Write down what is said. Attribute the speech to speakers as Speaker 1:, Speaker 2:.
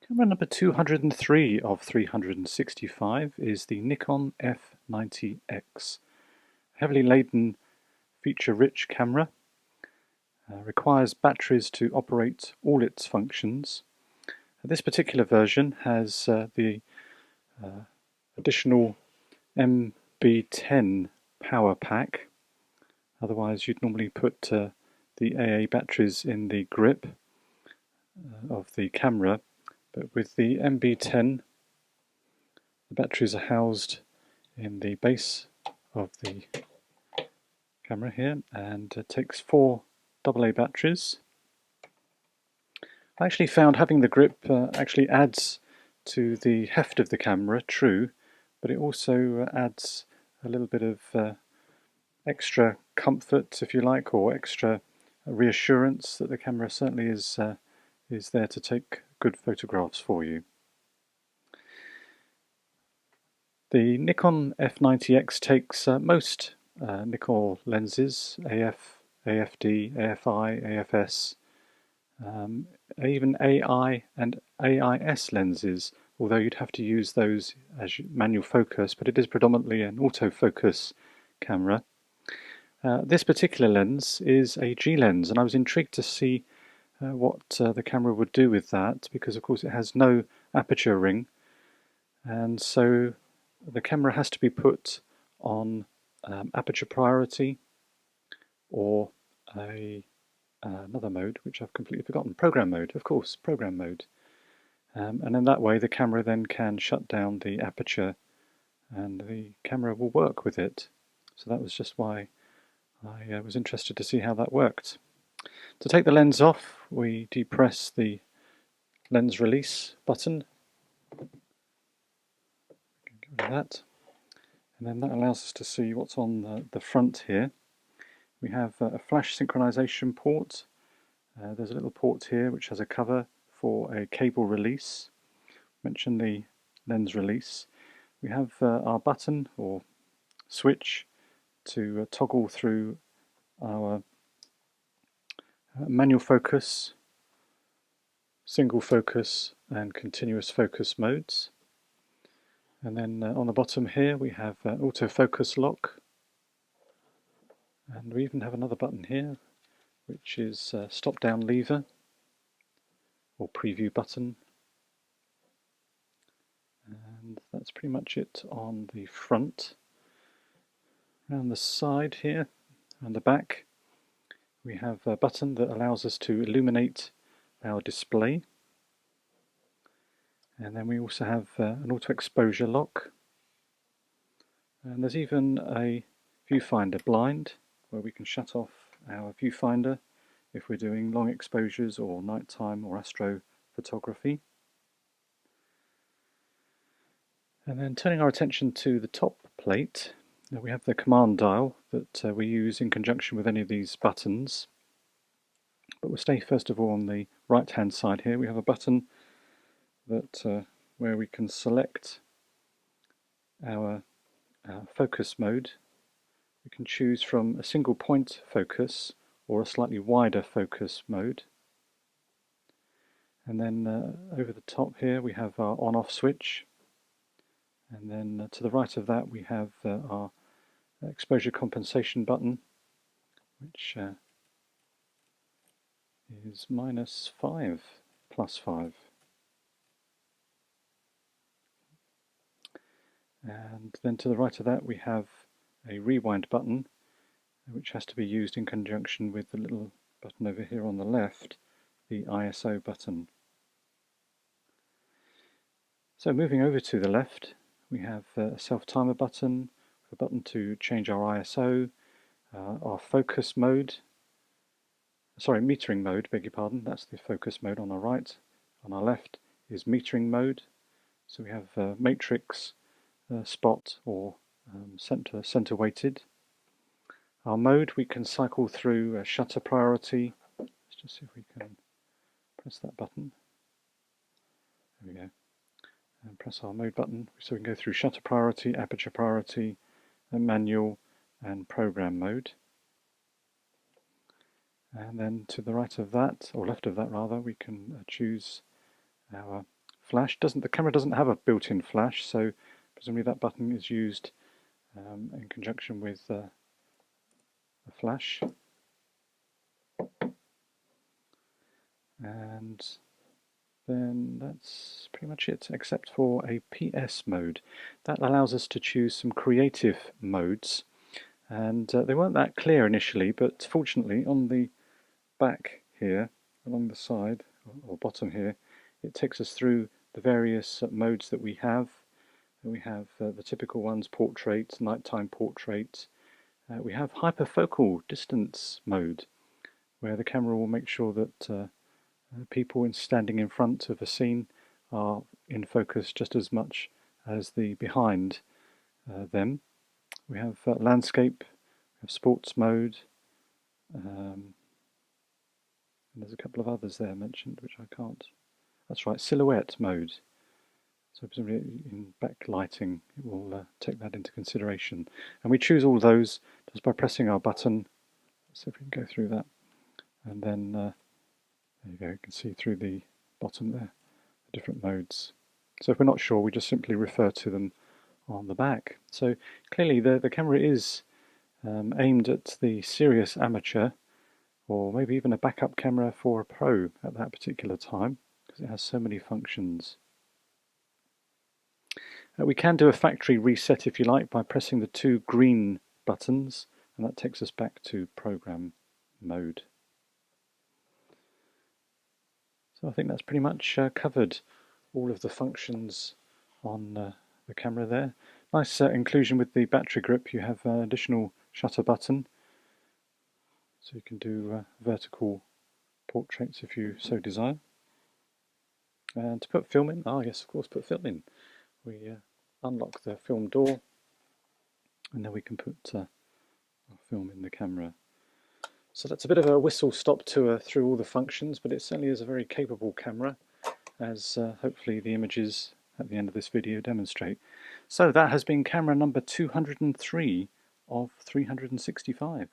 Speaker 1: Camera number 203 of 365 is the Nikon F90X. Heavily laden, feature-rich camera. Requires batteries to operate all its functions. This particular version has the additional MB10 power pack. Otherwise you'd normally put the AA batteries in the grip of the camera, but with the MB10 the batteries are housed in the base of the camera here, and it takes 4 AA batteries. I actually found having the grip actually adds to the heft of the camera, true, but it also adds a little bit of extra comfort, if you like, or extra reassurance that the camera certainly is there to take good photographs for you. The Nikon F90X takes most Nikon lenses, AF, AFD, AFI, AFS, even AI and AIS lenses, although you'd have to use those as manual focus, but it is predominantly an autofocus camera. This particular lens is a G lens, and I was intrigued to see what the camera would do with that, because of course it has no aperture ring, and so the camera has to be put on aperture priority or another mode which I've completely forgotten, program mode, of course, program mode. And in that way the camera then can shut down the aperture and the camera will work with it. So that was just why I was interested to see how that worked. To take the lens off, we depress the lens release button, like that, and then that allows us to see what's on the front here. We have a flash synchronization port. There's a little port here which has a cover for a cable release. Mention the lens release. We have our button or switch to toggle through our manual focus, single focus and continuous focus modes. And then on the bottom here we have autofocus lock, and we even have another button here which is stop down lever or preview button, and that's pretty much it on the front. Around the side here and the back we have a button that allows us to illuminate our display, and then we also have an auto exposure lock, and there's even a viewfinder blind where we can shut off our viewfinder if we're doing long exposures or nighttime or astrophotography. And then turning our attention to the top plate, we have the command dial that we use in conjunction with any of these buttons. But we'll stay first of all on the right hand side here. We have a button that where we can select our focus mode. We can choose from a single point focus or a slightly wider focus mode. And then over the top here we have our on-off switch, and then to the right of that we have our exposure compensation button, which is -5, +5. And then to the right of that we have a rewind button, which has to be used in conjunction with the little button over here on the left, the ISO button. So moving over to the left, we have a self-timer button, a button to change our ISO, our focus mode, sorry, metering mode, beg your pardon, that's the focus mode on our right. On our left is metering mode, so we have matrix, spot or center weighted. Our mode, we can cycle through shutter priority. Let's just see if we can press that button. There we go. And press our mode button so we can go through shutter priority, aperture priority, and manual and program mode. And then to the right of that, or left of that rather, we can choose our flash. The camera doesn't have a built-in flash, so presumably that button is used in conjunction with a flash. And then that's pretty much it, except for a PS mode. That allows us to choose some creative modes, and they weren't that clear initially, but fortunately on the back here, along the side, or bottom here, it takes us through the various modes that we have. We have the typical ones: portrait, nighttime portrait. We have hyperfocal distance mode, where the camera will make sure that people standing in front of a scene are in focus just as much as the behind them. We have landscape, we have sports mode, and there's a couple of others there mentioned which I can't. That's right, silhouette mode. So presumably in backlighting it will take that into consideration. And we choose all those just by pressing our button. Let's see if we can go through that. And then there you go, you can see through the bottom there the different modes. So if we're not sure, we just simply refer to them on the back. So clearly the camera is aimed at the serious amateur, or maybe even a backup camera for a pro at that particular time, because it has so many functions. We can do a factory reset if you like by pressing the two green buttons, and that takes us back to program mode. So I think that's pretty much covered all of the functions on the camera there. Nice inclusion with the battery grip. You have an additional shutter button, so you can do vertical portraits if you so desire. And to put film in, yes, of course, put film in. We unlock the film door, and then we can put our film in the camera. So that's a bit of a whistle-stop tour through all the functions, but it certainly is a very capable camera, as hopefully the images at the end of this video demonstrate. So that has been camera number 203 of 365.